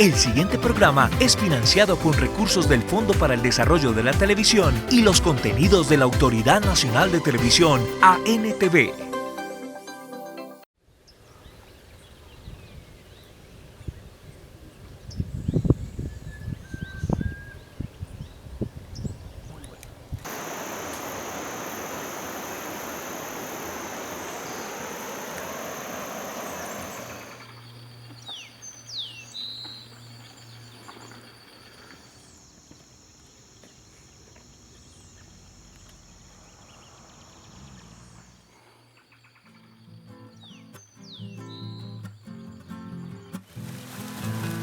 El siguiente programa es financiado con recursos del Fondo para el Desarrollo de la Televisión y los contenidos de la Autoridad Nacional de Televisión, ANTV.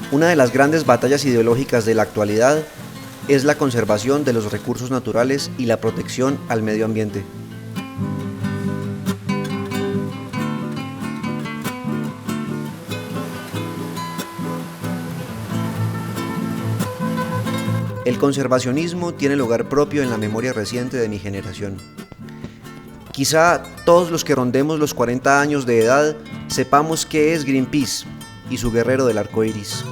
Una de las grandes batallas ideológicas de la actualidad es la conservación de los recursos naturales y la protección al medio ambiente. El conservacionismo tiene lugar propio en la memoria reciente de mi generación. Quizá todos los que rondemos los 40 años de edad sepamos qué es Greenpeace y su guerrero del arco iris.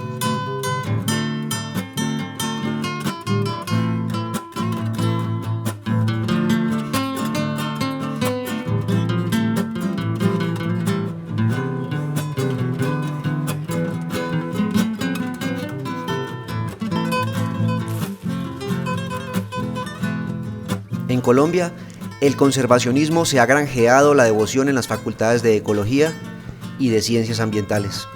En Colombia, el conservacionismo se ha granjeado la devoción en las facultades de Ecología y de Ciencias Ambientales.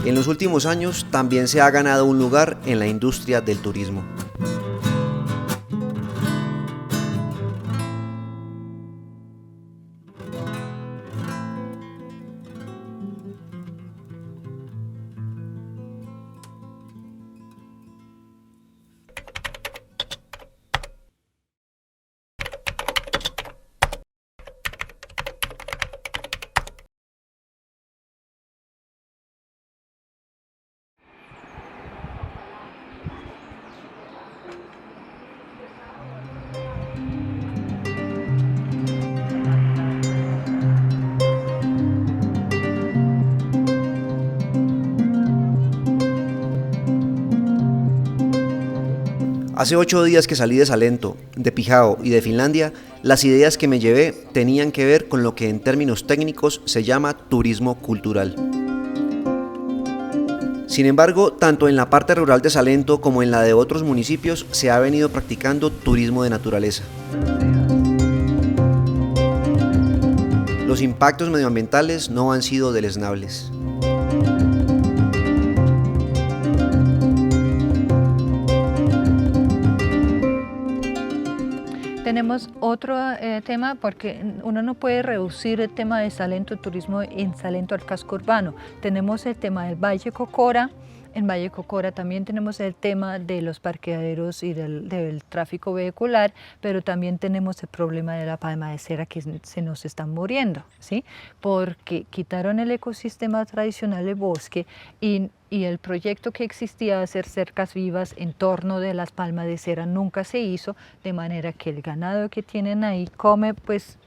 En los últimos años también se ha ganado un lugar en la industria del turismo. Hace 8 días que salí de Salento, de Pijao y de Finlandia, las ideas que me llevé tenían que ver con lo que en términos técnicos se llama turismo cultural. Sin embargo, tanto en la parte rural de Salento como en la de otros municipios se ha venido practicando turismo de naturaleza. Los impactos medioambientales no han sido deleznables. Tenemos otro tema, porque uno no puede reducir el tema de Salento, el turismo en Salento al casco urbano. Tenemos el tema del Valle Cocora. En Valle Cocora también tenemos el tema de los parqueaderos y del tráfico vehicular, pero también tenemos el problema de la palma de cera que se nos están muriendo, ¿sí? Porque quitaron el ecosistema tradicional del bosque y el proyecto que existía de hacer cercas vivas en torno de las palmas de cera nunca se hizo, de manera que el ganado que tienen ahí come pues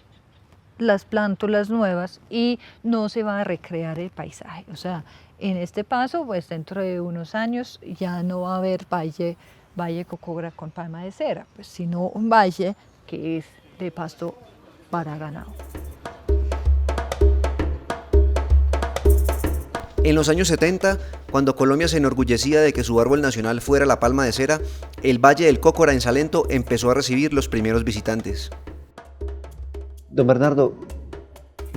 las plántulas nuevas y no se va a recrear el paisaje. O sea, en este paso, pues dentro de unos años ya no va a haber valle Cocora con palma de cera, pues, sino un valle que es de pasto para ganado. En los años 70, cuando Colombia se enorgullecía de que su árbol nacional fuera la palma de cera, el Valle del Cocora en Salento empezó a recibir los primeros visitantes. Don Bernardo,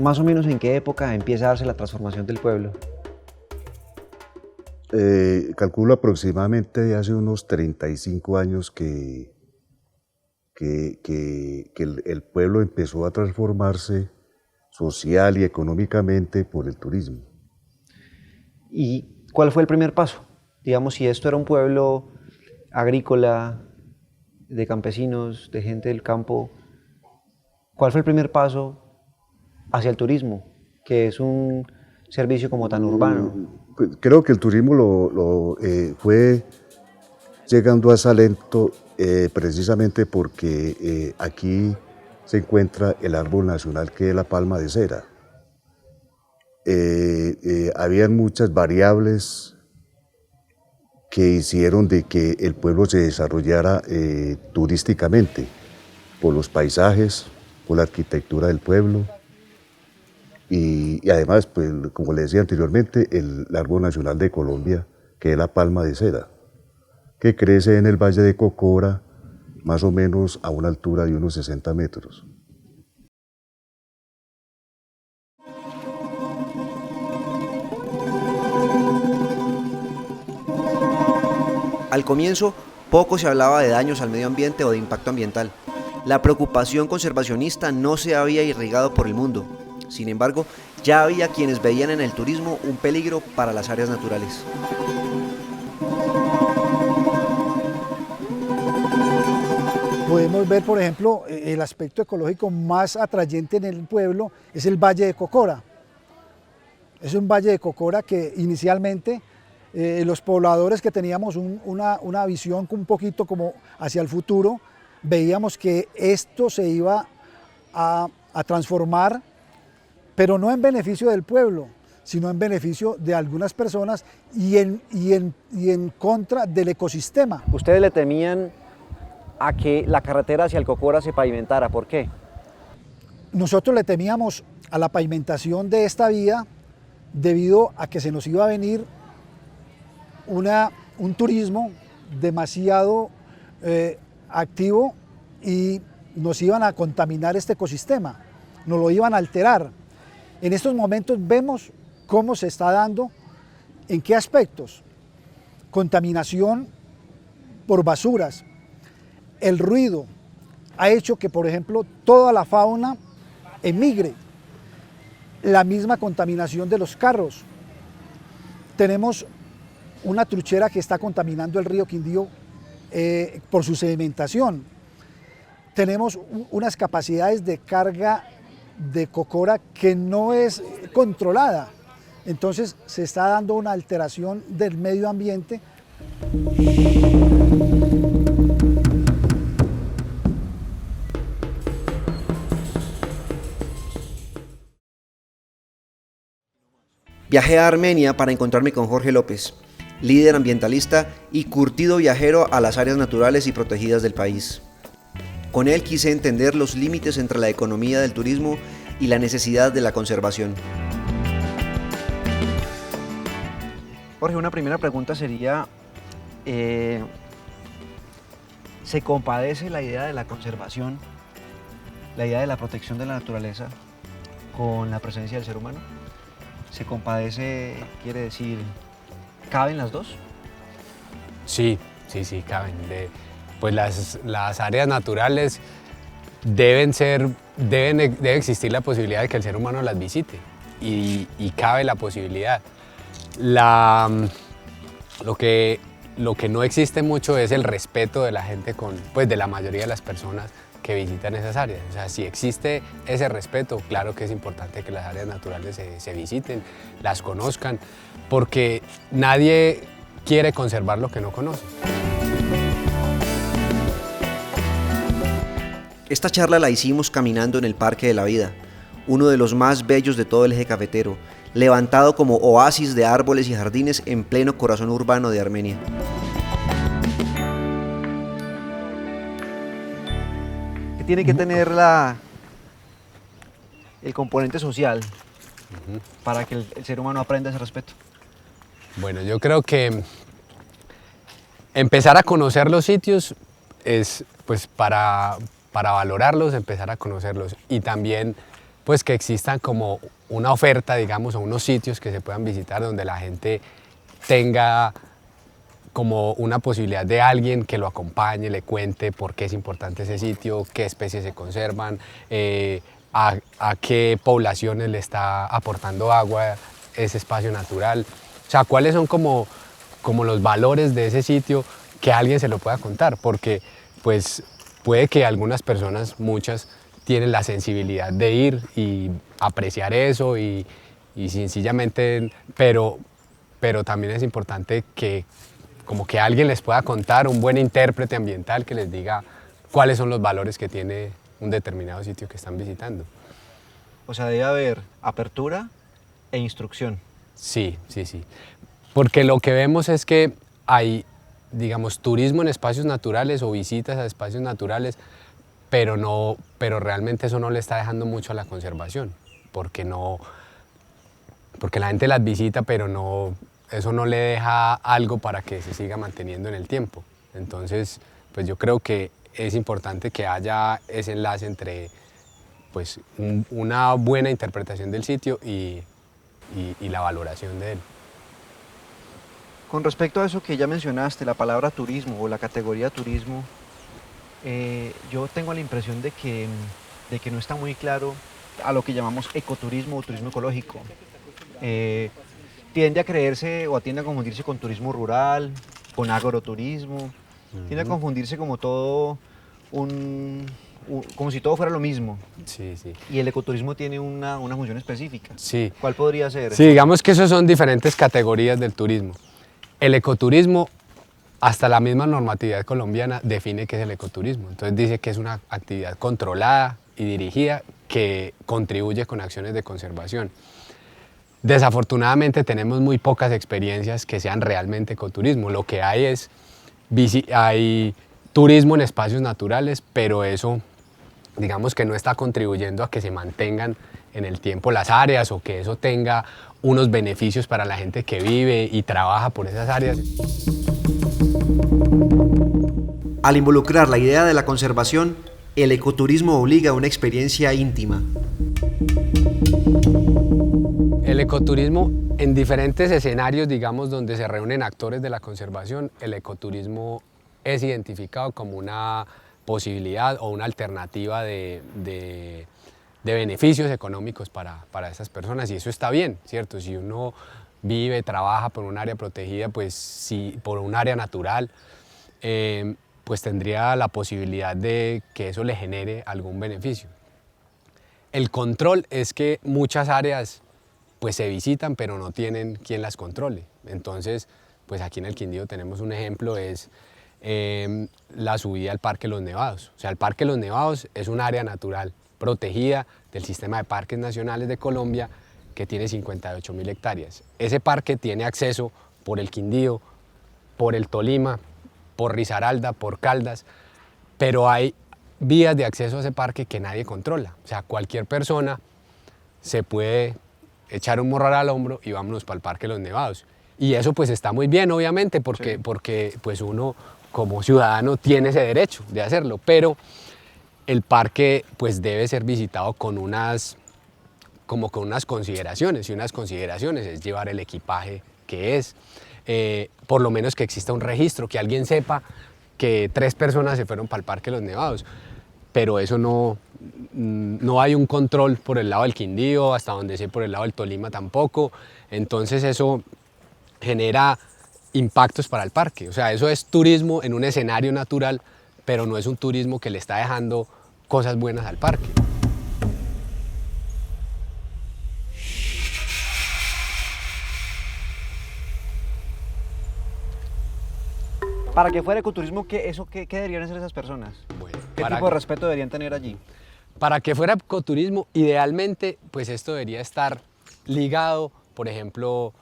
¿más o menos en qué época empieza a darse la transformación del pueblo? Calculo aproximadamente de hace unos 35 años que el pueblo empezó a transformarse social y económicamente por el turismo. ¿Y cuál fue el primer paso? Digamos, si esto era un pueblo agrícola, de campesinos, de gente del campo, ¿cuál fue el primer paso hacia el turismo? Que es un servicio como tan urbano? Pues creo que el turismo fue llegando a Salento precisamente porque aquí se encuentra el árbol nacional que es la palma de cera. Habían muchas variables que hicieron de que el pueblo se desarrollara turísticamente, por los paisajes, por la arquitectura del pueblo y además, pues, como le decía anteriormente, el árbol nacional de Colombia, que es la palma de cera, que crece en el Valle de Cocora, más o menos a una altura de unos 60 metros. Al comienzo, poco se hablaba de daños al medio ambiente o de impacto ambiental. La preocupación conservacionista no se había irrigado por el mundo. Sin embargo, ya había quienes veían en el turismo un peligro para las áreas naturales. Podemos ver, por ejemplo, el aspecto ecológico más atrayente en el pueblo es el Valle de Cocora. Es un Valle de Cocora que inicialmente los pobladores que teníamos una visión un poquito como hacia el futuro, veíamos que esto se iba a transformar, pero no en beneficio del pueblo, sino en beneficio de algunas personas y en contra del ecosistema. ¿Ustedes le temían a que la carretera hacia el Cocora se pavimentara? ¿Por qué? Nosotros le temíamos a la pavimentación de esta vía debido a que se nos iba a venir un turismo demasiado activo y nos iban a contaminar este ecosistema, nos lo iban a alterar. En estos momentos vemos cómo se está dando, en qué aspectos. Contaminación por basuras. El ruido ha hecho que, por ejemplo, toda la fauna emigre. La misma contaminación de los carros. Tenemos una truchera que está contaminando el río Quindío por su sedimentación. Tenemos unas capacidades de carga de Cocora que no es controlada. Entonces se está dando una alteración del medio ambiente. Viajé a Armenia para encontrarme con Jorge López, líder ambientalista y curtido viajero a las áreas naturales y protegidas del país. Con él quise entender los límites entre la economía del turismo y la necesidad de la conservación. Jorge, una primera pregunta sería, ¿se compadece la idea de la conservación, la idea de la protección de la naturaleza con la presencia del ser humano? ¿Se compadece, quiere decir, caben las dos? Sí, caben. Pues las áreas naturales debe existir la posibilidad de que el ser humano las visite y cabe la posibilidad. Lo que no existe mucho es el respeto de la gente de la mayoría de las personas que visitan esas áreas. O sea, si existe ese respeto, claro que es importante que las áreas naturales se visiten, las conozcan, porque nadie quiere conservar lo que no conoce. Esta charla la hicimos caminando en el Parque de la Vida, uno de los más bellos de todo el eje cafetero, levantado como oasis de árboles y jardines en pleno corazón urbano de Armenia. ¿Qué tiene que tener el componente social para que el ser humano aprenda ese respeto? Bueno, yo creo que empezar a conocer los sitios es pues para valorarlos, empezar a conocerlos y también pues que existan como una oferta, digamos, o unos sitios que se puedan visitar donde la gente tenga como una posibilidad de alguien que lo acompañe, le cuente por qué es importante ese sitio, qué especies se conservan, a qué poblaciones le está aportando agua ese espacio natural. O sea, cuáles son como los valores de ese sitio que alguien se lo pueda contar, porque pues puede que algunas personas, muchas, tienen la sensibilidad de ir y apreciar eso y y sencillamente, pero también es importante que como que alguien les pueda contar, un buen intérprete ambiental que les diga cuáles son los valores que tiene un determinado sitio que están visitando. O sea, debe haber apertura e instrucción. Sí, sí, sí. Porque lo que vemos es que hay, digamos, turismo en espacios naturales o visitas a espacios naturales, pero realmente eso no le está dejando mucho a la conservación, porque la gente las visita, pero eso no le deja algo para que se siga manteniendo en el tiempo. Entonces, pues yo creo que es importante que haya ese enlace entre pues, una buena interpretación del sitio y la valoración de él. Con respecto a eso que ya mencionaste, la palabra turismo o la categoría turismo, yo tengo la impresión de que no está muy claro a lo que llamamos ecoturismo o turismo ecológico. Tiende a creerse o tiende a confundirse con turismo rural, con agroturismo, tiende a confundirse como todo como si todo fuera lo mismo. Sí, sí. Y el ecoturismo tiene una función específica. Sí. ¿Cuál podría ser? Sí, digamos que esos son diferentes categorías del turismo. El ecoturismo, hasta la misma normatividad colombiana define qué es el ecoturismo. Entonces dice que es una actividad controlada y dirigida que contribuye con acciones de conservación. Desafortunadamente tenemos muy pocas experiencias que sean realmente ecoturismo. Lo que hay es hay turismo en espacios naturales, pero eso digamos que no está contribuyendo a que se mantengan en el tiempo las áreas o que eso tenga unos beneficios para la gente que vive y trabaja por esas áreas. Al involucrar la idea de la conservación, el ecoturismo obliga a una experiencia íntima. El ecoturismo, en diferentes escenarios, digamos, donde se reúnen actores de la conservación, el ecoturismo es identificado como una posibilidad o una alternativa de beneficios económicos para esas personas, y eso está bien, ¿cierto? Si uno vive, trabaja por un área protegida, pues sí, por un área natural, pues tendría la posibilidad de que eso le genere algún beneficio. El control es que muchas áreas pues se visitan, pero no tienen quien las controle. Entonces, pues aquí en el Quindío tenemos un ejemplo, es la subida al Parque Los Nevados. O sea, el Parque Los Nevados es un área natural protegida del Sistema de Parques Nacionales de Colombia que tiene 58.000 hectáreas. Ese parque tiene acceso por el Quindío, por el Tolima, por Risaralda, por Caldas, pero hay vías de acceso a ese parque que nadie controla. O sea, cualquier persona se puede echar un morral al hombro y vámonos para el Parque Los Nevados. Y eso pues está muy bien, obviamente, porque pues uno como ciudadano tiene ese derecho de hacerlo, pero el parque pues debe ser visitado con unas consideraciones, y unas consideraciones es llevar el equipaje que es, por lo menos que exista un registro, que alguien sepa que 3 personas se fueron para el Parque Los Nevados, pero eso no hay un control por el lado del Quindío, hasta donde sé por el lado del Tolima tampoco, entonces eso genera impactos para el parque. O sea, eso es turismo en un escenario natural, pero no es un turismo que le está dejando cosas buenas al parque. Para que fuera ecoturismo, ¿qué deberían ser esas personas? Bueno, ¿Qué tipo de respeto deberían tener allí? Para que fuera ecoturismo, idealmente, pues esto debería estar ligado, por ejemplo,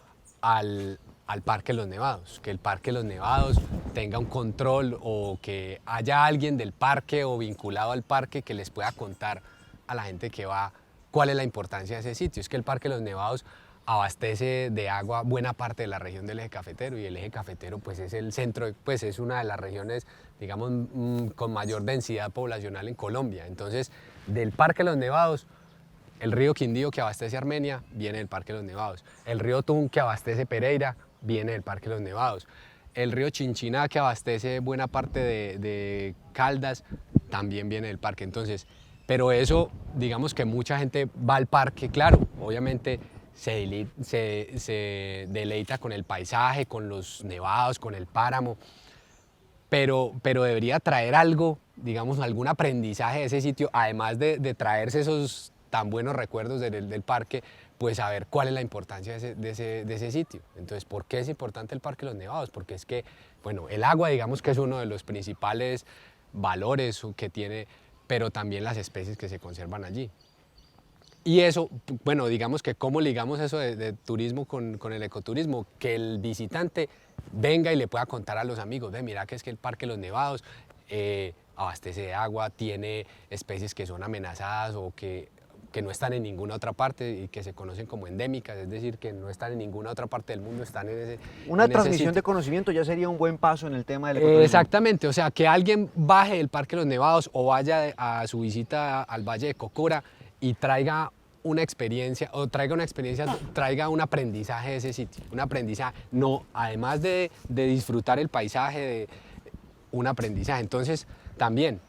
al Parque Los Nevados, que el Parque Los Nevados tenga un control o que haya alguien del parque o vinculado al parque que les pueda contar a la gente que va cuál es la importancia de ese sitio. Es que el Parque Los Nevados abastece de agua buena parte de la región del eje cafetero, y el eje cafetero pues es el centro, pues es una de las regiones, digamos, con mayor densidad poblacional en Colombia. Entonces, del Parque Los Nevados, el río Quindío que abastece Armenia viene del Parque Los Nevados, el río Tun que abastece Pereira viene del Parque Los Nevados, el río Chinchiná que abastece buena parte de Caldas también viene del parque. Entonces, pero eso, digamos que mucha gente va al parque, claro, obviamente se deleita con el paisaje, con los nevados, con el páramo, pero debería traer algo, digamos, algún aprendizaje de ese sitio, además de traerse esos tan buenos recuerdos del parque, pues saber cuál es la importancia de ese sitio. Entonces, ¿por qué es importante el Parque Los Nevados? Porque es que, bueno, el agua digamos que es uno de los principales valores que tiene, pero también las especies que se conservan allí. Y eso, bueno, digamos que cómo ligamos eso de turismo con el ecoturismo, que el visitante venga y le pueda contar a los amigos, mira que es que el Parque Los Nevados abastece de agua, tiene especies que son amenazadas o que no están en ninguna otra parte y que se conocen como endémicas, es decir, que no están en ninguna otra parte del mundo, están en ese Una transmisión de conocimiento ya sería un buen paso en el tema del ecoturismo. Exactamente, o sea, que alguien baje del Parque Los Nevados o vaya a su visita al Valle de Cocora y traiga una experiencia, traiga un aprendizaje de ese sitio, un aprendizaje, no, además de disfrutar el paisaje, un aprendizaje. Entonces, también,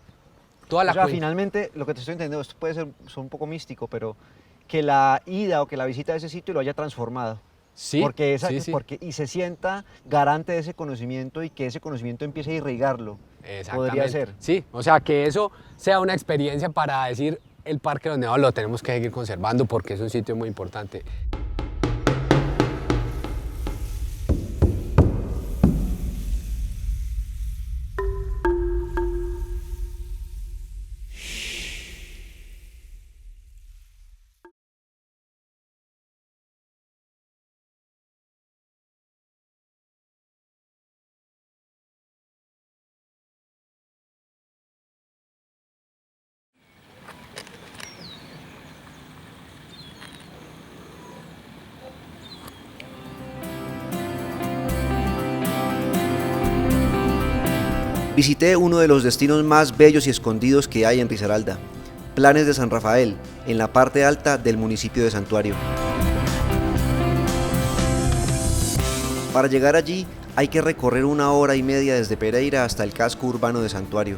toda la finalmente, lo que te estoy entendiendo, esto puede ser un poco místico, pero que la ida o que la visita a ese sitio lo haya transformado. Sí, sí. Y se sienta garante de ese conocimiento y que ese conocimiento empiece a irrigarlo. Exactamente. Podría ser. Sí, o sea, que eso sea una experiencia para decir, el Parque Los Nevados lo tenemos que seguir conservando porque es un sitio muy importante. Visité uno de los destinos más bellos y escondidos que hay en Risaralda, Planes de San Rafael, en la parte alta del municipio de Santuario. Para llegar allí hay que recorrer 1 hora y media desde Pereira hasta el casco urbano de Santuario.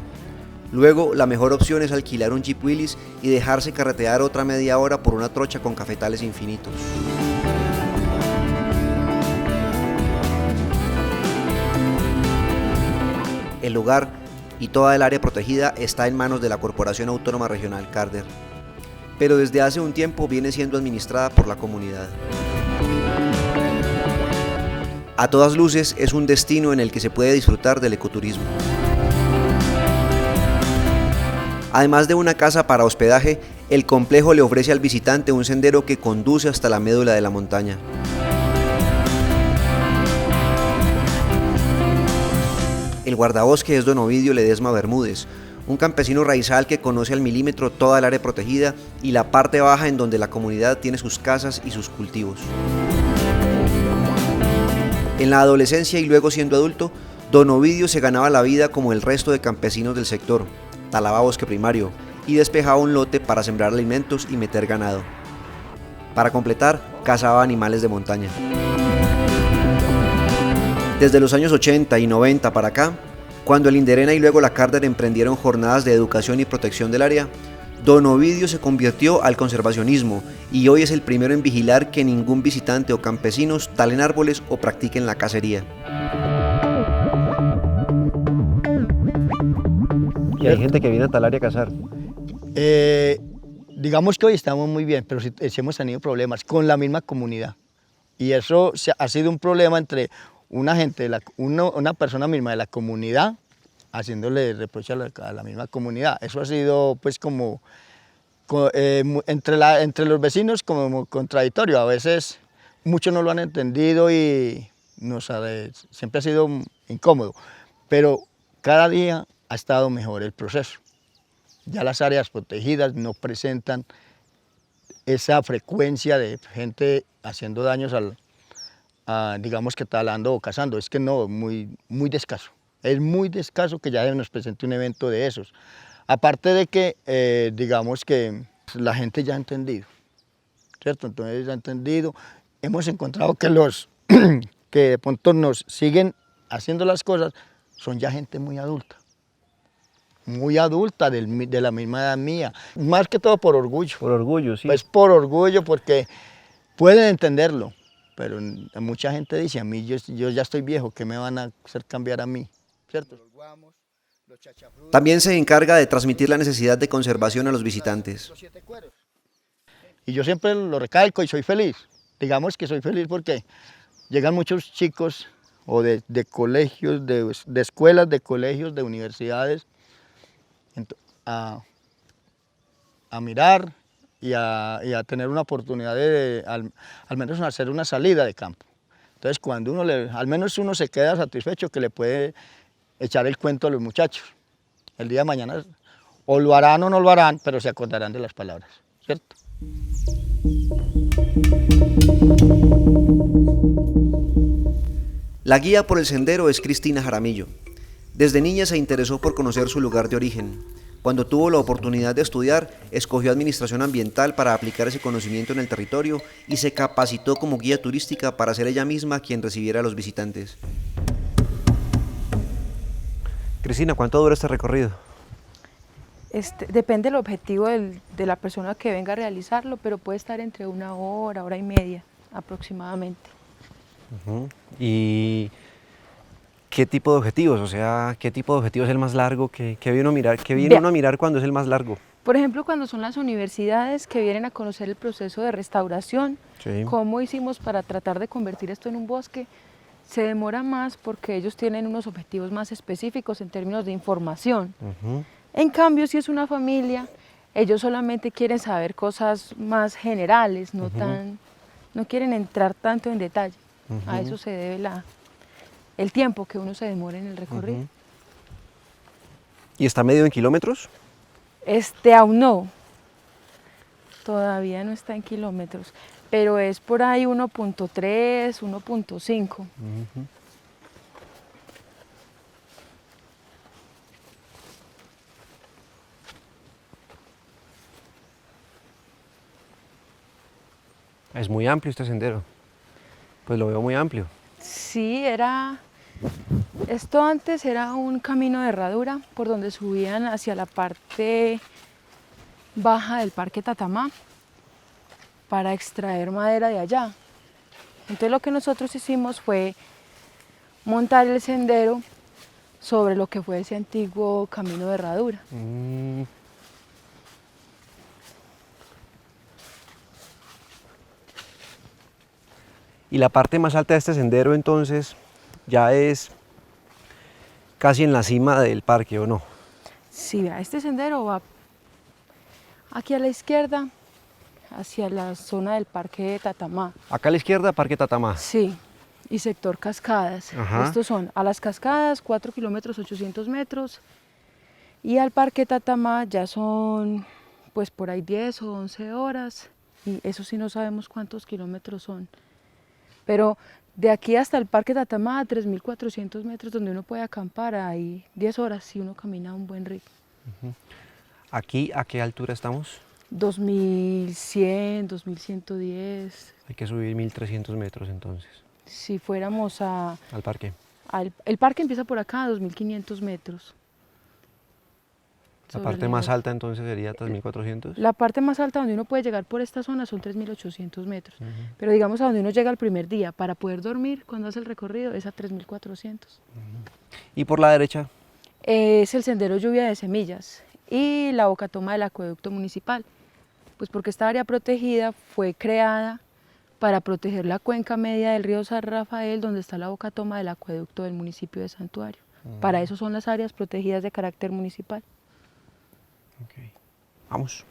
Luego, la mejor opción es alquilar un Jeep Willys y dejarse carretear otra media hora por una trocha con cafetales infinitos. El lugar y toda el área protegida está en manos de la Corporación Autónoma Regional Carder, pero desde hace un tiempo viene siendo administrada por la comunidad. A todas luces es un destino en el que se puede disfrutar del ecoturismo. Además de una casa para hospedaje, el complejo le ofrece al visitante un sendero que conduce hasta la médula de la montaña. El guardabosque es don Ovidio Ledesma Bermúdez, un campesino raizal que conoce al milímetro toda el área protegida y la parte baja en donde la comunidad tiene sus casas y sus cultivos. En la adolescencia y luego siendo adulto, don Ovidio se ganaba la vida como el resto de campesinos del sector, talaba bosque primario y despejaba un lote para sembrar alimentos y meter ganado. Para completar, cazaba animales de montaña. Desde los años 80 y 90 para acá, cuando el Inderena y luego la Carder emprendieron jornadas de educación y protección del área, don Ovidio se convirtió al conservacionismo y hoy es el primero en vigilar que ningún visitante o campesinos talen árboles o practiquen la cacería. Y hay gente que viene a tal área a cazar. Digamos que hoy estamos muy bien, pero sí hemos tenido problemas con la misma comunidad. Y eso ha sido un problema entre una persona misma de la comunidad haciéndole reproche a la misma comunidad. Eso ha sido pues como entre los vecinos como contradictorio. A veces muchos no lo han entendido y siempre ha sido incómodo, pero cada día ha estado mejor el proceso. Ya las áreas protegidas no presentan esa frecuencia de gente haciendo daños digamos que talando o cazando. Es que no, muy escaso. Es muy escaso que ya nos presente un evento de esos. Aparte de que, digamos que la gente ya ha entendido, ¿cierto? Entonces ya ha entendido. Hemos encontrado que los que de pronto nos siguen haciendo las cosas son ya gente muy adulta de la misma edad mía. Más que todo por orgullo. Por orgullo, sí. Pues por orgullo, porque pueden entenderlo. Pero mucha gente dice, a mí yo ya estoy viejo, ¿qué me van a hacer cambiar a mí? ¿Cierto? También se encarga de transmitir la necesidad de conservación a los visitantes. Y yo siempre lo recalco y soy feliz. Digamos que soy feliz porque llegan muchos chicos o de colegios, de escuelas, de colegios, de universidades, a mirar y a tener una oportunidad de al menos hacer una salida de campo. Entonces, cuando al menos uno se queda satisfecho que le puede echar el cuento a los muchachos. El día de mañana o lo harán o no lo harán, pero se acordarán de las palabras, ¿cierto? La guía por el sendero es Cristina Jaramillo. Desde niña se interesó por conocer su lugar de origen. Cuando tuvo la oportunidad de estudiar, escogió administración ambiental para aplicar ese conocimiento en el territorio y se capacitó como guía turística para ser ella misma quien recibiera a los visitantes. Cristina, ¿cuánto dura este recorrido? Depende del objetivo de la persona que venga a realizarlo, pero puede estar entre 1 hora, hora y media aproximadamente. ¿Y qué tipo de objetivos? O sea, ¿qué tipo de objetivo es el más largo? ¿Qué viene uno a mirar cuando es el más largo? Por ejemplo, cuando son las universidades que vienen a conocer el proceso de restauración, Sí. cómo hicimos para tratar de convertir esto en un bosque, se demora más porque ellos tienen unos objetivos más específicos en términos de información. En cambio, si es una familia, ellos solamente quieren saber cosas más generales, no quieren entrar tanto en detalle. A eso se debe el tiempo que uno se demora en el recorrido. ¿Y está medido en kilómetros? Aún no, todavía no está en kilómetros, pero es por ahí 1.3, 1.5. Es muy amplio este sendero. Pues lo veo muy amplio. Sí, esto antes era un camino de herradura por donde subían hacia la parte baja del Parque Tatamá para extraer madera de allá. Entonces lo que nosotros hicimos fue montar el sendero sobre lo que fue ese antiguo camino de herradura. Y la parte más alta de este sendero entonces ya es casi en la cima del parque, ¿o no? Sí, vea, este sendero va aquí a la izquierda, hacia la zona del Parque Tatamá. Acá a la izquierda, Parque Tatamá. Sí, y sector Cascadas. Ajá. Estos son a las Cascadas, 4 kilómetros 800 metros, y al Parque Tatamá ya son pues por ahí 10 o 11 horas, y eso sí no sabemos cuántos kilómetros son. Pero de aquí hasta el Parque Tatamá, a 3.400 metros, donde uno puede acampar, hay 10 horas si uno camina a un buen ritmo. ¿Aquí a qué altura estamos? 2.100, 2.110. Hay que subir 1.300 metros entonces. Si fuéramos al parque. El parque empieza por acá a 2.500 metros. La parte más alta entonces sería 3.400. La parte más alta donde uno puede llegar por esta zona son 3.800 metros. Pero digamos a donde uno llega el primer día para poder dormir cuando hace el recorrido es a 3.400. ¿Y por la derecha? Es el sendero Lluvia de Semillas y la bocatoma del acueducto municipal. Pues porque esta área protegida fue creada para proteger la cuenca media del río San Rafael, donde está la bocatoma del acueducto del municipio de Santuario. Para eso son las áreas protegidas de carácter municipal. Okay. Vamos.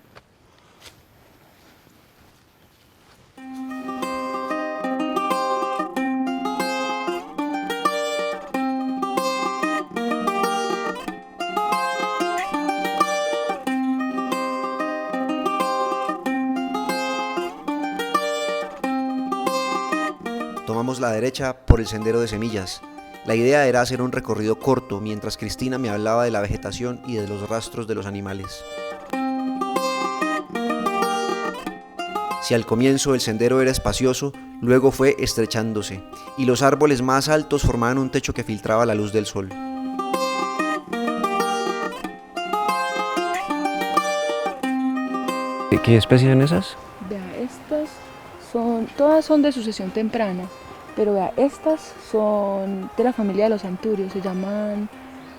Tomamos la derecha por el sendero de Semillas. La idea era hacer un recorrido corto mientras Cristina me hablaba de la vegetación y de los rastros de los animales. Si al comienzo el sendero era espacioso, luego fue estrechándose, y los árboles más altos formaban un techo que filtraba la luz del sol. ¿Qué especies son esas? Vea, estas todas son de sucesión temprana. Pero vea, estas son de la familia de los anturios, se llaman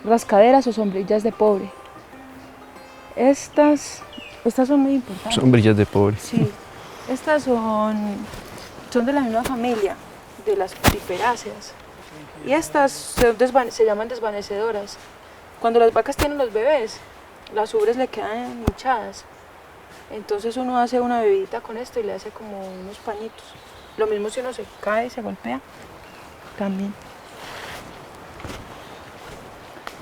rascaderas o sombrillas de pobre. Estas son muy importantes. Sombrillas de pobre. Sí, Estas son de la misma familia, de las piperáceas. Y estas se llaman desvanecedoras. Cuando las vacas tienen los bebés, las ubres le quedan hinchadas. Entonces uno hace una bebidita con esto y le hace como unos pañitos. Lo mismo si uno se cae, se golpea, también.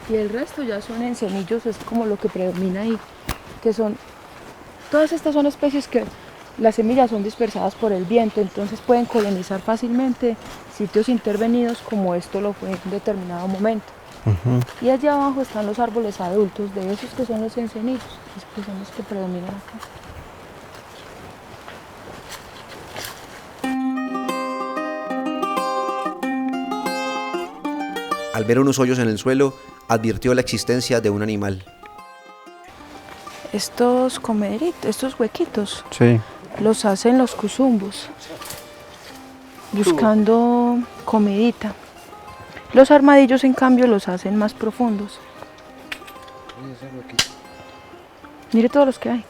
Y el resto ya son encenillos, es como lo que predomina ahí, que son, todas estas son especies que las semillas son dispersadas por el viento, entonces pueden colonizar fácilmente sitios intervenidos como esto lo fue en un determinado momento. Y allá abajo están los árboles adultos, de esos que son los encenillos, que son los que predominan acá. Al ver unos hoyos en el suelo, advirtió la existencia de un animal. Estos comederitos, estos huequitos, Sí. los hacen los cuzumbos, buscando comidita. Los armadillos, en cambio, los hacen más profundos. Mire todos los que hay.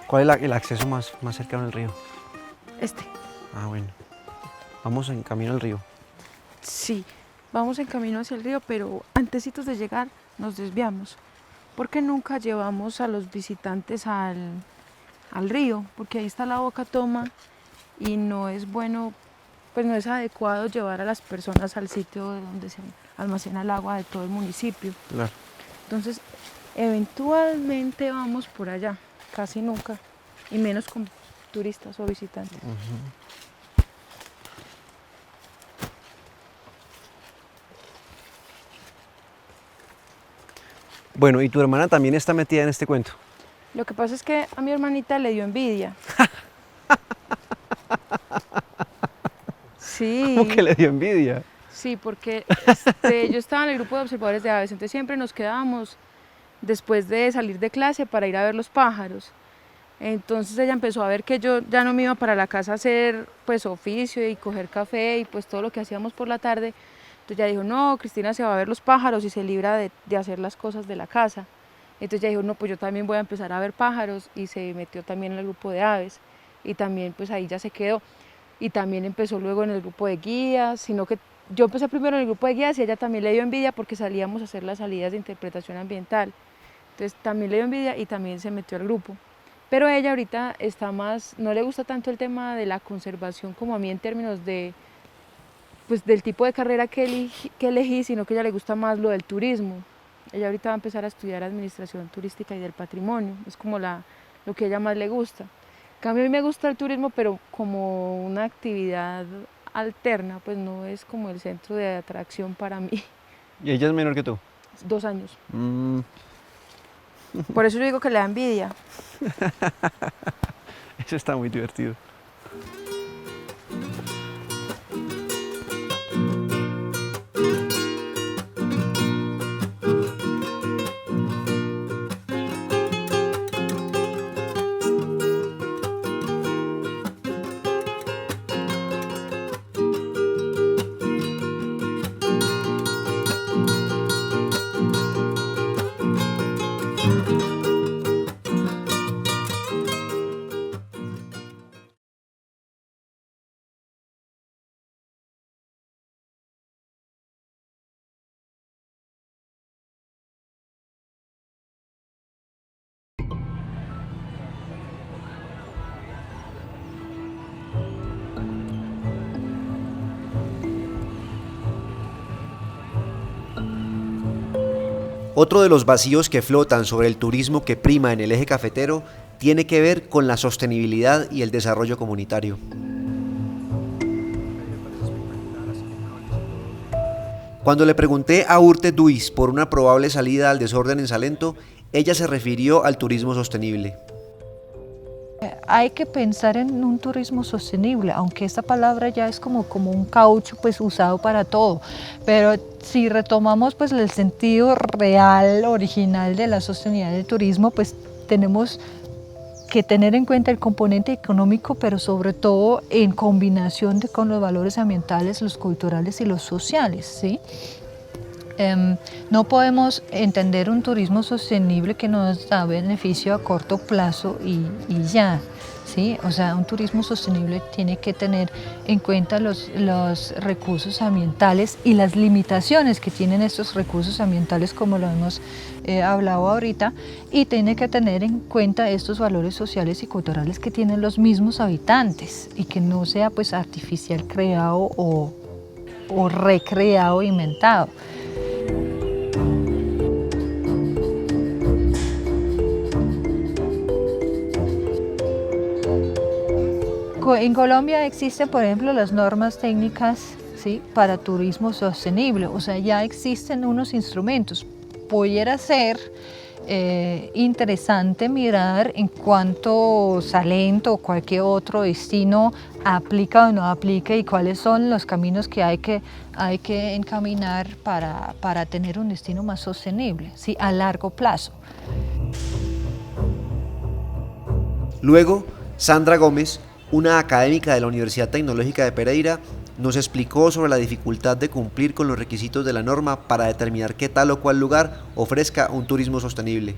¿Cuál es el acceso más cercano al río? Este. Ah, bueno. Vamos en camino al río. Sí, vamos en camino hacia el río, pero antesitos de llegar nos desviamos. Porque nunca llevamos a los visitantes al río, porque ahí está la Boca Toma y no es bueno, pues no es adecuado llevar a las personas al sitio donde se almacena el agua de todo el municipio. Claro. Entonces, eventualmente vamos por allá, casi nunca, y menos con turistas o visitantes. Bueno, ¿y tu hermana también está metida en este cuento? Lo que pasa es que a mi hermanita le dio envidia. Sí. ¿Cómo que le dio envidia? Sí, porque yo estaba en el grupo de observadores de aves, entonces siempre nos quedábamos después de salir de clase para ir a ver los pájaros. Entonces ella empezó a ver que yo ya no me iba para la casa a hacer pues oficio y coger café y pues todo lo que hacíamos por la tarde. Entonces ella dijo, no, Cristina se va a ver los pájaros y se libra de hacer las cosas de la casa. Entonces ella dijo, no, pues yo también voy a empezar a ver pájaros, y se metió también en el grupo de aves y también pues ahí ya se quedó. Y también empezó luego en el grupo de guías, sino que yo empecé primero en el grupo de guías y ella también le dio envidia porque salíamos a hacer las salidas de interpretación ambiental. Entonces también le dio envidia y también se metió al grupo. Pero ella ahorita está más, no le gusta tanto el tema de la conservación como a mí en términos de, pues, del tipo de carrera que elegí, sino que a ella le gusta más lo del turismo. Ella ahorita va a empezar a estudiar administración turística y del patrimonio, es como lo que a ella más le gusta. En cambio a mí me gusta el turismo, pero como una actividad alterna, pues no es como el centro de atracción para mí. ¿Y ella es menor que tú? 2 años. Por eso yo digo que le da envidia. Eso está muy divertido. Otro de los vacíos que flotan sobre el turismo que prima en el eje cafetero tiene que ver con la sostenibilidad y el desarrollo comunitario. Cuando le pregunté a Urte Duis por una probable salida al desorden en Salento, ella se refirió al turismo sostenible. Hay que pensar en un turismo sostenible, aunque esta palabra ya es como un caucho pues usado para todo, pero si retomamos pues el sentido real, original de la sostenibilidad del turismo, pues tenemos que tener en cuenta el componente económico, pero sobre todo en combinación con los valores ambientales, los culturales y los sociales, ¿sí? No podemos entender un turismo sostenible que nos da beneficio a corto plazo y ya, ¿sí? O sea, un turismo sostenible tiene que tener en cuenta los recursos ambientales y las limitaciones que tienen estos recursos ambientales, como lo hemos hablado ahorita, y tiene que tener en cuenta estos valores sociales y culturales que tienen los mismos habitantes y que no sea pues artificial creado o recreado, inventado. En Colombia existen, por ejemplo, las normas técnicas, ¿sí?, para turismo sostenible, o sea, ya existen unos instrumentos. Pudiera ser interesante mirar en cuánto Salento o cualquier otro destino aplica o no aplica y cuáles son los caminos que hay que encaminar para tener un destino más sostenible, ¿sí?, a largo plazo. Luego, Sandra Gómez, una académica de la Universidad Tecnológica de Pereira, nos explicó sobre la dificultad de cumplir con los requisitos de la norma para determinar qué tal o cual lugar ofrezca un turismo sostenible.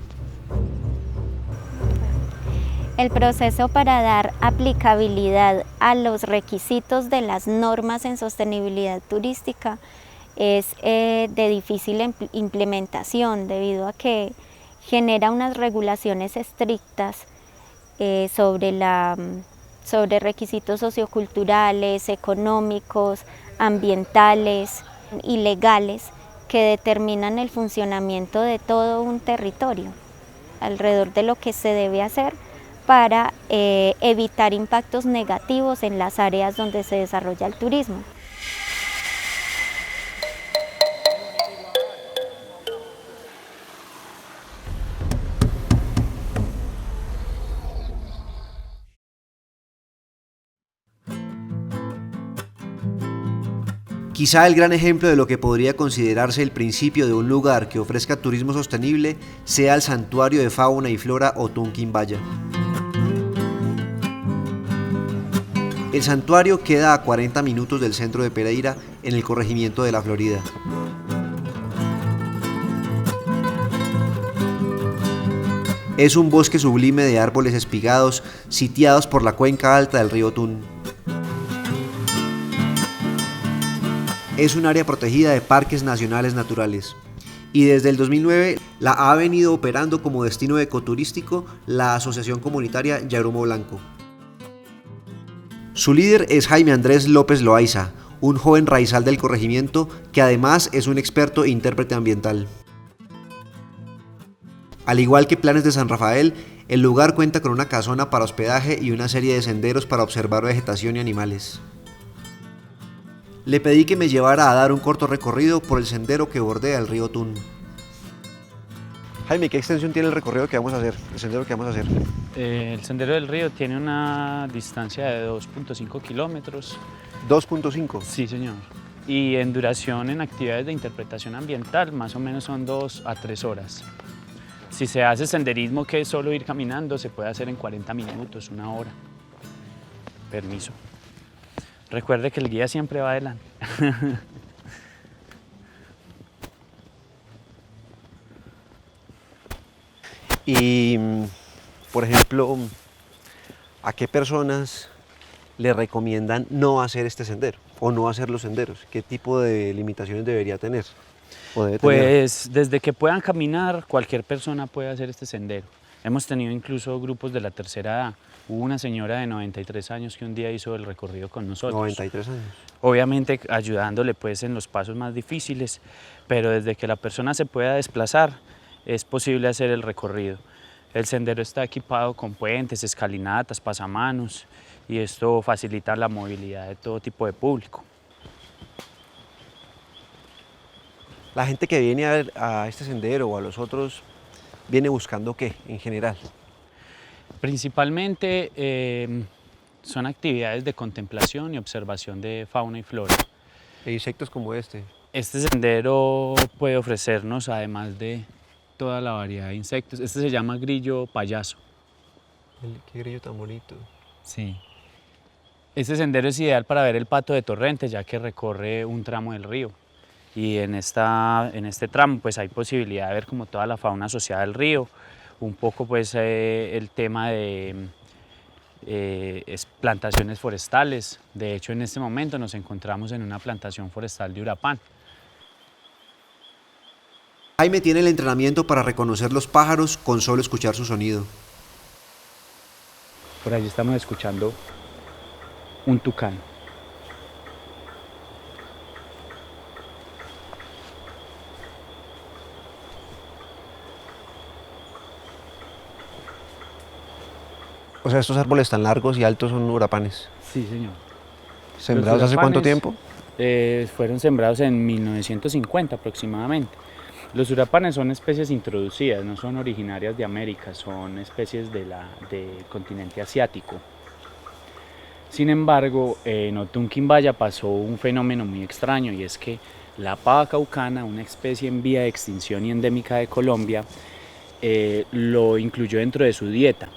El proceso para dar aplicabilidad a los requisitos de las normas en sostenibilidad turística es de difícil implementación debido a que genera unas regulaciones estrictas sobre requisitos socioculturales, económicos, ambientales y legales que determinan el funcionamiento de todo un territorio alrededor de lo que se debe hacer para evitar impactos negativos en las áreas donde se desarrolla el turismo. Quizá el gran ejemplo de lo que podría considerarse el principio de un lugar que ofrezca turismo sostenible sea el Santuario de Fauna y Flora Otún Quimbaya. El santuario queda a 40 minutos del centro de Pereira, en el corregimiento de La Florida. Es un bosque sublime de árboles espigados, sitiados por la cuenca alta del río Otún. Es un área protegida de parques nacionales naturales y desde el 2009 la ha venido operando como destino ecoturístico la Asociación Comunitaria Yarumo Blanco. Su líder es Jaime Andrés López Loaiza, un joven raizal del corregimiento que además es un experto e intérprete ambiental. Al igual que Planes de San Rafael, el lugar cuenta con una casona para hospedaje y una serie de senderos para observar vegetación y animales. Le pedí que me llevara a dar un corto recorrido por el sendero que bordea el río Otún. Jaime, ¿qué extensión tiene el recorrido que vamos a hacer, el sendero que vamos a hacer? El sendero del río tiene una distancia de 2.5 kilómetros. ¿2.5? Sí, señor. Y en duración en actividades de interpretación ambiental, más o menos son 2 a 3 horas. Si se hace senderismo, que es solo ir caminando, se puede hacer en 40 minutos, 1 hora. Permiso. Recuerde que el guía siempre va adelante. Y, por ejemplo, ¿a qué personas le recomiendan no hacer este sendero o no hacer los senderos? ¿Qué tipo de limitaciones debería tener? Pues desde que puedan caminar, cualquier persona puede hacer este sendero. Hemos tenido incluso grupos de la tercera edad. Hubo una señora de 93 años que un día hizo el recorrido con nosotros. 93 años. Obviamente ayudándole pues en los pasos más difíciles, pero desde que la persona se pueda desplazar es posible hacer el recorrido. El sendero está equipado con puentes, escalinatas, pasamanos y esto facilita la movilidad de todo tipo de público. La gente que viene a este sendero o a los otros, ¿viene buscando qué en general? Principalmente son actividades de contemplación y observación de fauna y flora. ¿E insectos como este? Este sendero puede ofrecernos, además de toda la variedad de insectos, este se llama grillo payaso. Qué grillo tan bonito. Sí. Este sendero es ideal para ver el pato de torrente, ya que recorre un tramo del río. y en este tramo pues hay posibilidad de ver como toda la fauna asociada al río, un poco pues el tema de plantaciones forestales. De hecho, en este momento nos encontramos en una plantación forestal de Urapán. Jaime tiene el entrenamiento para reconocer los pájaros con solo escuchar su sonido. Por allí estamos escuchando un tucán. O sea, estos árboles tan largos y altos son urapanes. Sí, señor. ¿Sembrados hace cuánto tiempo? Fueron sembrados en 1950 aproximadamente. Los urapanes son especies introducidas, no son originarias de América, son especies del continente asiático. Sin embargo, en Otunquimbaya pasó un fenómeno muy extraño, y es que la pava caucana, una especie en vía de extinción y endémica de Colombia, lo incluyó dentro de su dieta.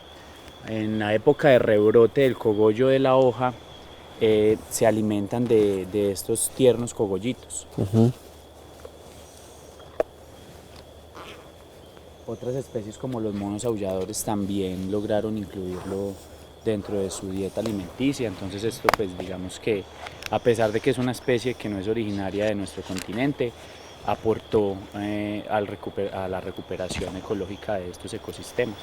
En la época de rebrote del cogollo de la hoja, se alimentan de estos tiernos cogollitos. Otras especies como los monos aulladores también lograron incluirlo dentro de su dieta alimenticia. Entonces esto pues digamos que a pesar de que es una especie que no es originaria de nuestro continente, aportó a la recuperación ecológica de estos ecosistemas.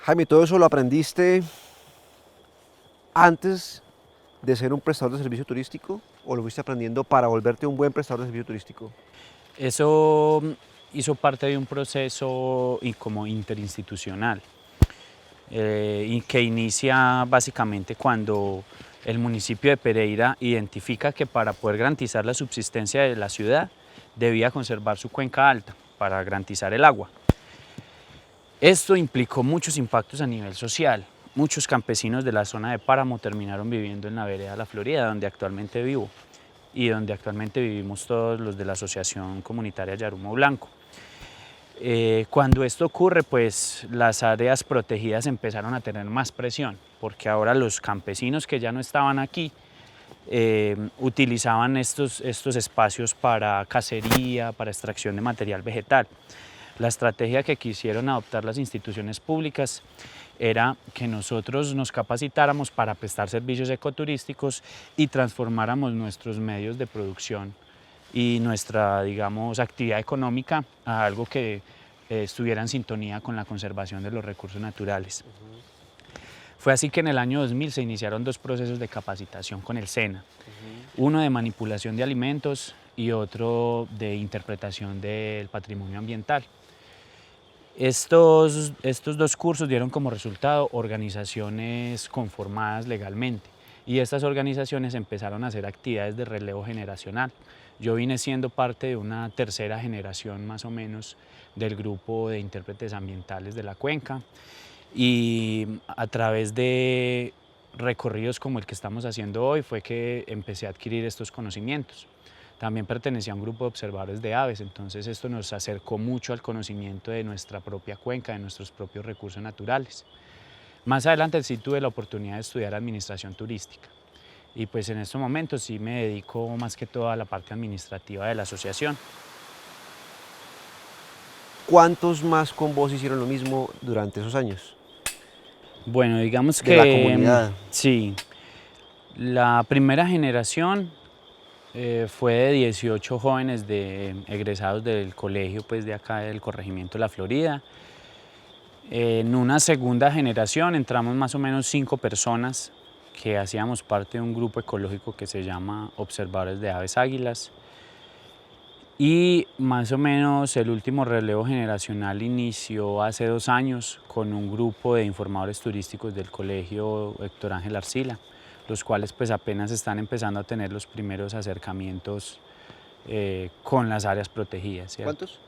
Jaime, ¿todo eso lo aprendiste antes de ser un prestador de servicio turístico o lo fuiste aprendiendo para volverte un buen prestador de servicio turístico? Eso hizo parte de un proceso como interinstitucional y que inicia básicamente cuando el municipio de Pereira identifica que para poder garantizar la subsistencia de la ciudad debía conservar su cuenca alta para garantizar el agua. Esto implicó muchos impactos a nivel social. Muchos campesinos de la zona de Páramo terminaron viviendo en la vereda La Florida, donde actualmente vivo, y donde actualmente vivimos todos los de la Asociación Comunitaria Yarumo Blanco. Cuando esto ocurre, pues las áreas protegidas empezaron a tener más presión, porque ahora los campesinos que ya no estaban aquí utilizaban estos espacios para cacería, para extracción de material vegetal. La estrategia que quisieron adoptar las instituciones públicas era que nosotros nos capacitáramos para prestar servicios ecoturísticos y transformáramos nuestros medios de producción y nuestra, digamos, actividad económica a algo que estuviera en sintonía con la conservación de los recursos naturales. Fue así que en el año 2000 se iniciaron dos procesos de capacitación con el SENA, uno de manipulación de alimentos y otro de interpretación del patrimonio ambiental. Estos dos cursos dieron como resultado organizaciones conformadas legalmente, y estas organizaciones empezaron a hacer actividades de relevo generacional. Yo vine siendo parte de una tercera generación más o menos del grupo de intérpretes ambientales de la cuenca, y a través de recorridos como el que estamos haciendo hoy fue que empecé a adquirir estos conocimientos. También pertenecía a un grupo de observadores de aves, entonces esto nos acercó mucho al conocimiento de nuestra propia cuenca, de nuestros propios recursos naturales. Más adelante sí tuve la oportunidad de estudiar administración turística, y pues en estos momentos sí me dedico más que todo a la parte administrativa de la asociación. ¿Cuántos más con vos hicieron lo mismo durante esos años? Bueno, digamos que... ¿De la comunidad? Sí, la primera generación fue de 18 jóvenes egresados del colegio pues, de acá del corregimiento La Florida. En una segunda generación entramos más o menos 5 personas que hacíamos parte de un grupo ecológico que se llama Observadores de Aves Águilas. Y más o menos el último relevo generacional inició hace 2 años con un grupo de informadores turísticos del colegio Héctor Ángel Arcila, los cuales pues apenas están empezando a tener los primeros acercamientos con las áreas protegidas, ¿cierto? ¿Cuántos?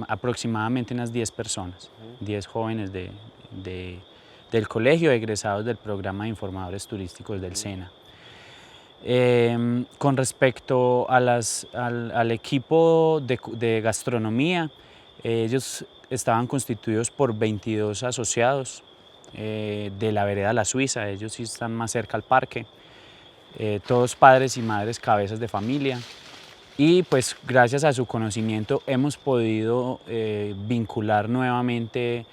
Aproximadamente unas 10 personas, 10 jóvenes del colegio egresados del programa de informadores turísticos del SENA. Con respecto a al equipo de gastronomía, ellos estaban constituidos por 22 asociados de la vereda La Suiza, ellos sí están más cerca al parque. todos padres y madres cabezas de familia, y pues gracias a su conocimiento hemos podido vincular nuevamente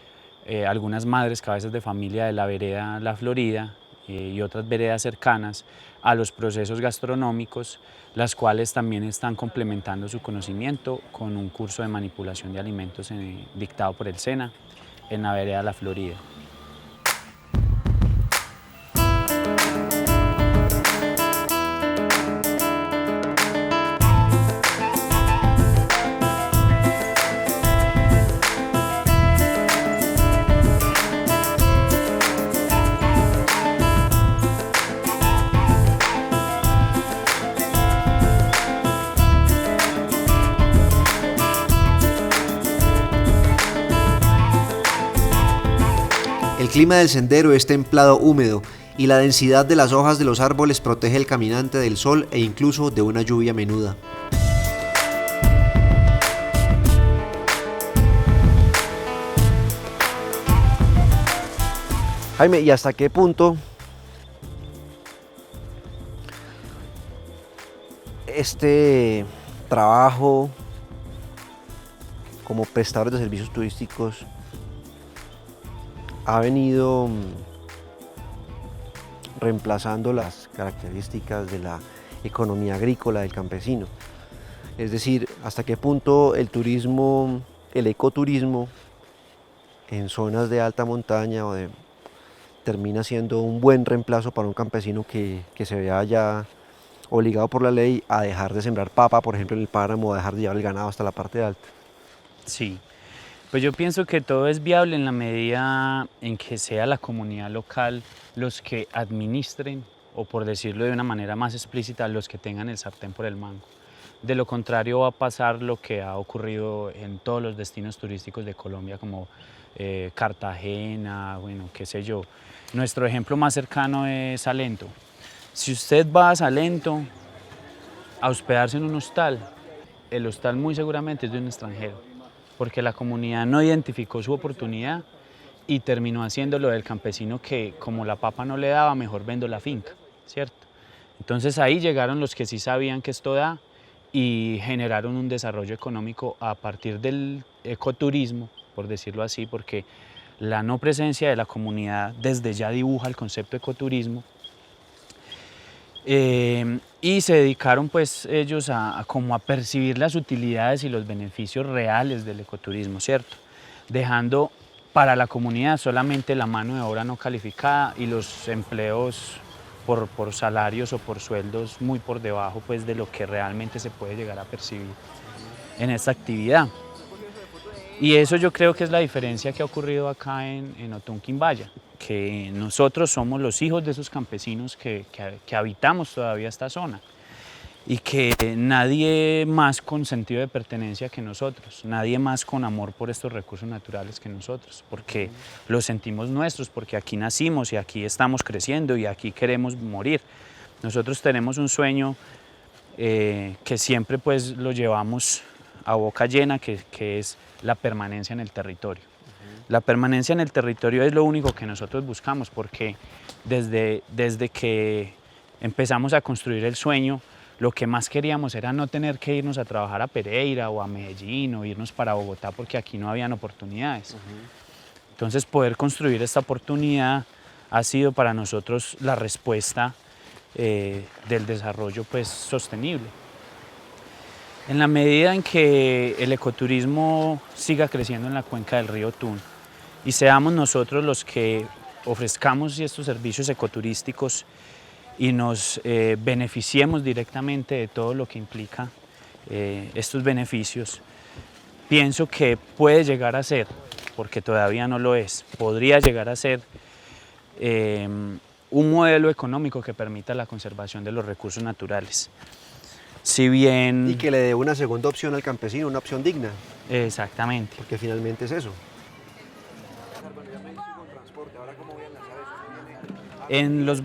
algunas madres cabezas de familia de la vereda La Florida y otras veredas cercanas a los procesos gastronómicos, las cuales también están complementando su conocimiento con un curso de manipulación de alimentos dictado por el SENA en la vereda La Florida. El clima del sendero es templado húmedo y la densidad de las hojas de los árboles protege al caminante del sol e incluso de una lluvia menuda. Jaime, ¿y hasta qué punto este trabajo como prestadores de servicios turísticos ha venido reemplazando las características de la economía agrícola del campesino? Es decir, hasta qué punto el turismo, el ecoturismo en zonas de alta montaña termina siendo un buen reemplazo para un campesino que se vea ya obligado por la ley a dejar de sembrar papa, por ejemplo, en el páramo, o a dejar de llevar el ganado hasta la parte alta. Sí. Pues yo pienso que todo es viable en la medida en que sea la comunidad local los que administren, o por decirlo de una manera más explícita, los que tengan el sartén por el mango. De lo contrario va a pasar lo que ha ocurrido en todos los destinos turísticos de Colombia, como Cartagena, bueno, qué sé yo. Nuestro ejemplo más cercano es Salento. Si usted va a Salento a hospedarse en un hostal, el hostal muy seguramente es de un extranjero, porque la comunidad no identificó su oportunidad y terminó haciendo lo del campesino que, como la papa no le daba, mejor vendo la finca, ¿cierto? Entonces ahí llegaron los que sí sabían que esto da y generaron un desarrollo económico a partir del ecoturismo, por decirlo así, porque la no presencia de la comunidad desde ya dibuja el concepto de ecoturismo. Y se dedicaron pues ellos como a percibir las utilidades y los beneficios reales del ecoturismo, ¿cierto? Dejando para la comunidad solamente la mano de obra no calificada y los empleos por salarios o por sueldos muy por debajo pues de lo que realmente se puede llegar a percibir en esta actividad. Y eso yo creo que es la diferencia que ha ocurrido acá en Otón Quimbaya, que nosotros somos los hijos de esos campesinos que habitamos todavía esta zona y que nadie más con sentido de pertenencia que nosotros, nadie más con amor por estos recursos naturales que nosotros, porque los sentimos nuestros, porque aquí nacimos y aquí estamos creciendo y aquí queremos morir. Nosotros tenemos un sueño que siempre pues lo llevamos a boca llena, que es la permanencia en el territorio. La permanencia en el territorio es lo único que nosotros buscamos, porque desde que empezamos a construir el sueño, lo que más queríamos era no tener que irnos a trabajar a Pereira o a Medellín o irnos para Bogotá, porque aquí no habían oportunidades. Entonces poder construir esta oportunidad ha sido para nosotros la respuesta del desarrollo pues, sostenible. En la medida en que el ecoturismo siga creciendo en la cuenca del río Tun y seamos nosotros los que ofrezcamos estos servicios ecoturísticos y nos beneficiemos directamente de todo lo que implica estos beneficios, pienso que puede llegar a ser, porque todavía no lo es, podría llegar a ser un modelo económico que permita la conservación de los recursos naturales. Si bien... Y que le dé una segunda opción al campesino, una opción digna. Exactamente. Porque finalmente es eso. En los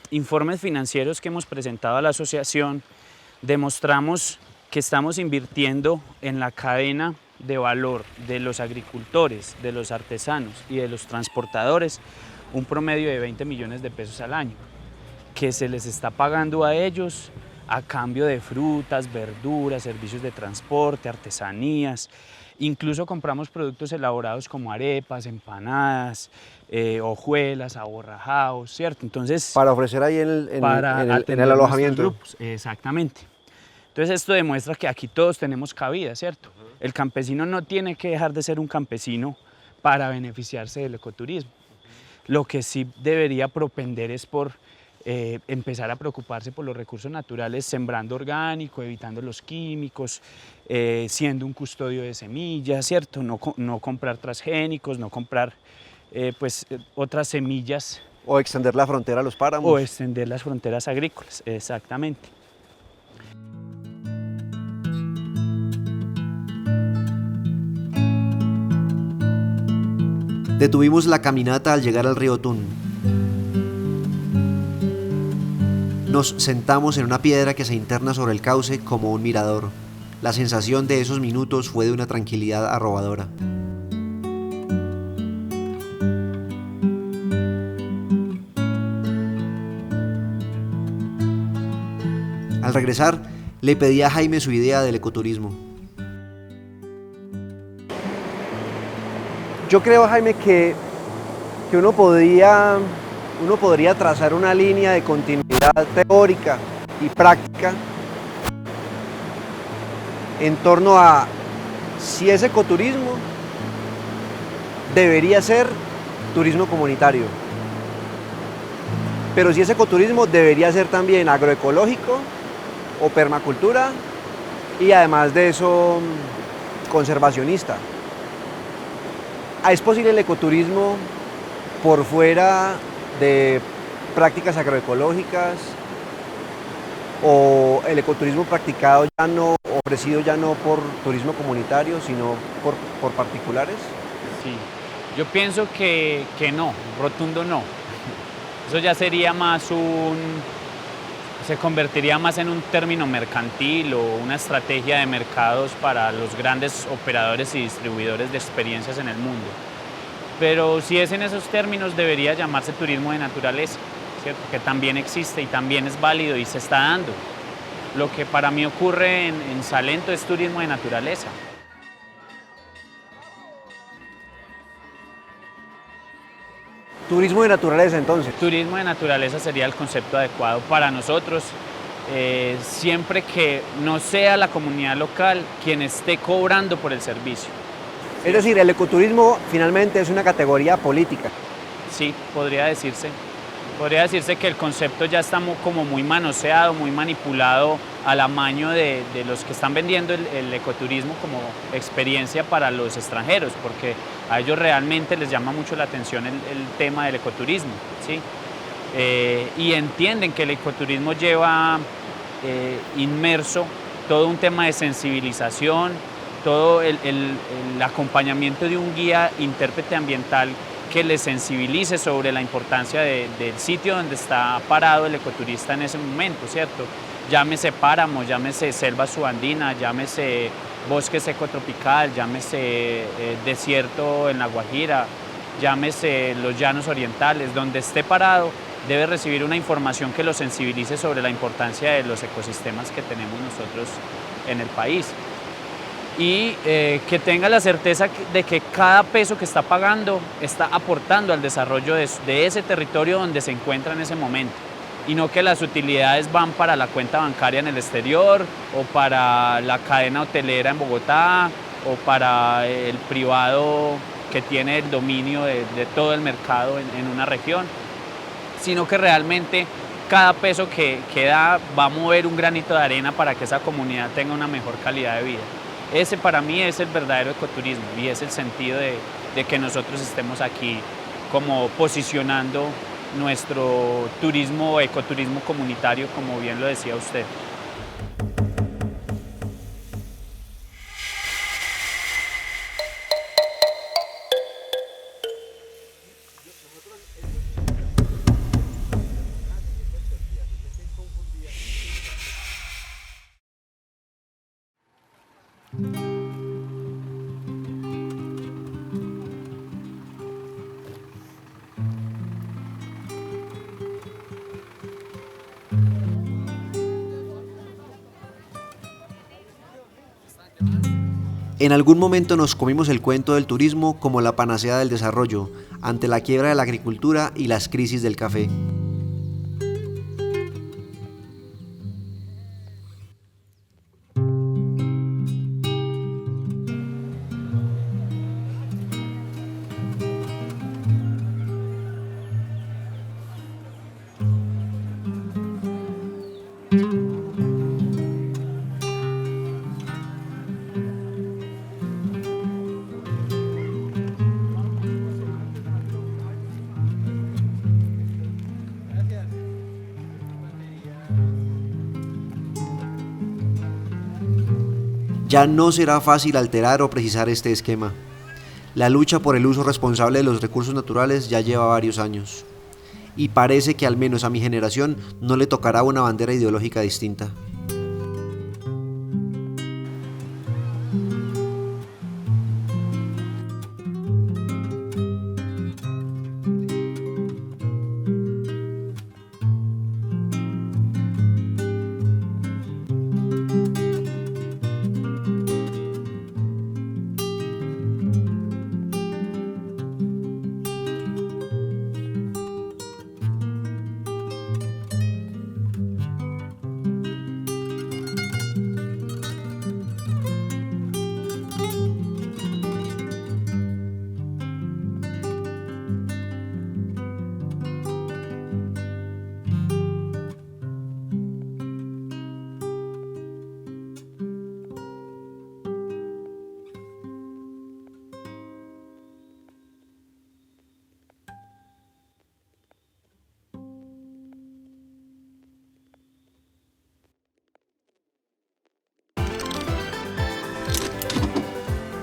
informes financieros que hemos presentado a la asociación, demostramos que estamos invirtiendo en la cadena de valor de los agricultores, de los artesanos y de los transportadores un promedio de 20 millones de pesos al año. que se les está pagando a ellos a cambio de frutas, verduras, servicios de transporte, artesanías. Incluso compramos productos elaborados como arepas, empanadas, hojuelas, aborrajados, ¿cierto? Entonces, para ofrecer ahí en el alojamiento. Grupos, exactamente. Entonces esto demuestra que aquí todos tenemos cabida, ¿cierto? El campesino no tiene que dejar de ser un campesino para beneficiarse del ecoturismo. Lo que sí debería propender es por empezar a preocuparse por los recursos naturales, sembrando orgánico, evitando los químicos, siendo un custodio de semillas, ¿cierto? No comprar transgénicos, no comprar otras semillas. O extender la frontera a los páramos. O extender las fronteras agrícolas, exactamente. Detuvimos la caminata al llegar al río Tun. Nos sentamos en una piedra que se interna sobre el cauce como un mirador. La sensación de esos minutos fue de una tranquilidad arrobadora. Al regresar, le pedí a Jaime su idea del ecoturismo. Yo creo, Jaime, que uno podría trazar una línea de continuidad teórica y práctica en torno a si es ecoturismo, debería ser turismo comunitario. Pero si es ecoturismo, debería ser también agroecológico o permacultura y además de eso, conservacionista. ¿Es posible el ecoturismo por fuera de prácticas agroecológicas o el ecoturismo practicado ya no, ofrecido ya no por turismo comunitario, sino por particulares? Sí, yo pienso que no, rotundo no. Eso ya sería más se convertiría más en un término mercantil o una estrategia de mercados para los grandes operadores y distribuidores de experiencias en el mundo. Pero si es en esos términos, debería llamarse turismo de naturaleza, ¿cierto? Que también existe y también es válido y se está dando. Lo que para mí ocurre en Salento es turismo de naturaleza. Turismo de naturaleza, entonces. Turismo de naturaleza sería el concepto adecuado para nosotros, siempre que no sea la comunidad local quien esté cobrando por el servicio. Es decir, el ecoturismo finalmente es una categoría política. Sí, podría decirse. Podría decirse que el concepto ya está como muy manoseado, muy manipulado al amaño de los que están vendiendo el ecoturismo como experiencia para los extranjeros, porque a ellos realmente les llama mucho la atención el tema del ecoturismo, ¿sí? Y entienden que el ecoturismo lleva inmerso todo un tema de sensibilización, todo el acompañamiento de un guía intérprete ambiental que les sensibilice sobre la importancia del sitio donde está parado el ecoturista en ese momento, ¿cierto? Llámese páramo, llámese selva subandina, llámese bosque seco tropical, llámese desierto en La Guajira, llámese los llanos orientales, donde esté parado debe recibir una información que lo sensibilice sobre la importancia de los ecosistemas que tenemos nosotros en el país. Y que tenga la certeza de que cada peso que está pagando está aportando al desarrollo de ese territorio donde se encuentra en ese momento, y no que las utilidades van para la cuenta bancaria en el exterior o para la cadena hotelera en Bogotá o para el privado que tiene el dominio de todo el mercado en una región, sino que realmente cada peso que da va a mover un granito de arena para que esa comunidad tenga una mejor calidad de vida. Ese para mí es el verdadero ecoturismo y es el sentido de que nosotros estemos aquí como posicionando nuestro turismo, ecoturismo comunitario, como bien lo decía usted. En algún momento nos comimos el cuento del turismo como la panacea del desarrollo, ante la quiebra de la agricultura y las crisis del café. Ya no será fácil alterar o precisar este esquema. La lucha por el uso responsable de los recursos naturales ya lleva varios años. Y parece que al menos a mi generación no le tocará una bandera ideológica distinta.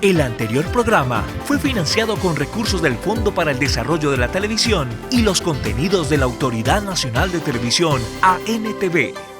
El anterior programa fue financiado con recursos del Fondo para el Desarrollo de la Televisión y los contenidos de la Autoridad Nacional de Televisión, ANTV.